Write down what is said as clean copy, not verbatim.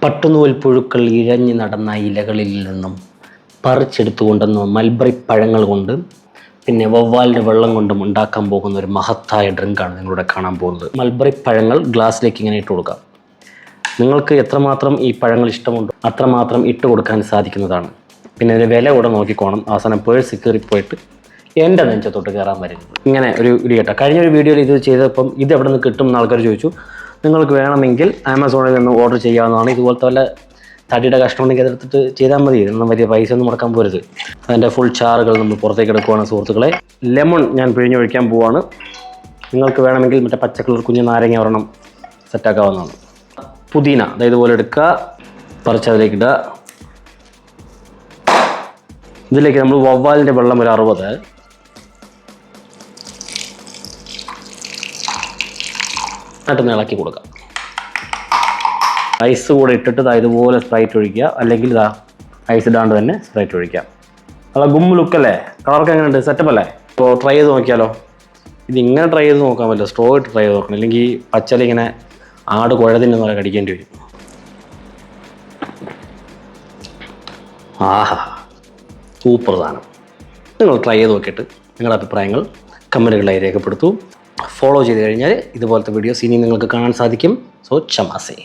പട്ടുനൂൽ പുഴുക്കൾ ഇഴഞ്ഞു നടന്ന ഇലകളിൽ നിന്നും പറിച്ചെടുത്തുകൊണ്ടെന്ന് മൽബറി പഴങ്ങൾ കൊണ്ട് പിന്നെ വവ്വാലിൻ്റെ വെള്ളം കൊണ്ടും ഉണ്ടാക്കാൻ പോകുന്ന ഒരു മഹത്തായ ഡ്രിങ്കാണ് നിങ്ങളിവിടെ കാണാൻ പോകുന്നത്. മൽബറി പഴങ്ങൾ ഗ്ലാസ്സിലേക്ക് ഇങ്ങനെ ഇട്ട് കൊടുക്കാം. നിങ്ങൾക്ക് എത്രമാത്രം ഈ പഴങ്ങൾ ഇഷ്ടമുണ്ടോ അത്രമാത്രം ഇട്ട് കൊടുക്കാൻ സാധിക്കുന്നതാണ്. പിന്നെ ഇതിൻ്റെ വില കൂടെ നോക്കിക്കോണം. അവസാനം പേഴ്സ് കയറിപ്പോയിട്ട് എൻ്റെ നെഞ്ചത്തോട്ട് കയറാൻ വരുന്നത്. ഇങ്ങനെ ഒരു വീഡിയോ കേട്ടോ. കഴിഞ്ഞൊരു വീഡിയോയിൽ ഇത് ചെയ്തപ്പം ഇത് എവിടെ നിന്ന് കിട്ടും എന്ന് ആൾക്കാർ ചോദിച്ചു. നിങ്ങൾക്ക് വേണമെങ്കിൽ ആമസോണിൽ നിന്ന് ഓർഡർ ചെയ്യാവുന്നതാണ്. ഇതുപോലത്തെ വല്ല തടിയുടെ കഷ്ണം ഉണ്ടെങ്കിൽ അതെടുത്തിട്ട് ചെയ്താൽ മതി. ഒന്നും വലിയ പൈസ ഒന്നും മുടക്കാൻ പോരുത്. അതിൻ്റെ ഫുൾ ചാറുകൾ നമ്മൾ പുറത്തേക്ക് എടുക്കുവാണ് സുഹൃത്തുക്കളെ. ലെമൺ ഞാൻ പിഴിഞ്ഞൊഴിക്കാൻ പോവാണ്. നിങ്ങൾക്ക് വേണമെങ്കിൽ മറ്റേ പച്ചക്കളർ കുഞ്ഞ് നാരങ്ങ ഒരെണ്ണം സെറ്റാക്കാവുന്നതാണ്. പുതിന അതായത് പോലെ എടുക്കുക, പറിച്ചതിലേക്ക് ഇടുക. ഇതിലേക്ക് നമ്മൾ വവ്വാലിൻ്റെ വെള്ളം ഒരു 60, എന്നിട്ട് ഇളക്കി കൊടുക്കാം. ഐസ് കൂടെ ഇട്ടിട്ട് ഇതുപോലെ സ്പ്രൈറ്റ് ഒഴിക്കുക, അല്ലെങ്കിൽ ഐസ് ഇടാണ്ട് തന്നെ സ്പ്രൈറ്റ് ഒഴിക്കുക. നല്ല ഗും ലുക്കല്ലേ? കളർക്ക് എങ്ങനെയുണ്ട്? സെറ്റപ്പ് അല്ലേ? ഇപ്പോൾ ട്രൈ ചെയ്ത് നോക്കിയാലോ? ഇതിങ്ങനെ ട്രൈ ചെയ്ത് നോക്കാൻ പറ്റില്ല, സ്ട്രോ ഇട്ട് ട്രൈ ചെയ്ത് നോക്കണം. അല്ലെങ്കിൽ പച്ചല ഇങ്ങനെ ആട് കുഴതിൻ്റെ പോലെ കടിക്കേണ്ടി വരും. ആഹാ, സൂപ്പർ സാധനം. നിങ്ങൾ ട്രൈ ചെയ്ത് നോക്കിയിട്ട് നിങ്ങളുടെ അഭിപ്രായങ്ങൾ കമൻറ്റുകളായി രേഖപ്പെടുത്തൂ. ഫോളോ ചെയ്ത് കഴിഞ്ഞാൽ ഇതുപോലത്തെ വീഡിയോസ് ഇനി നിങ്ങൾക്ക് കാണാൻ സാധിക്കും. സോ ചമാസേ.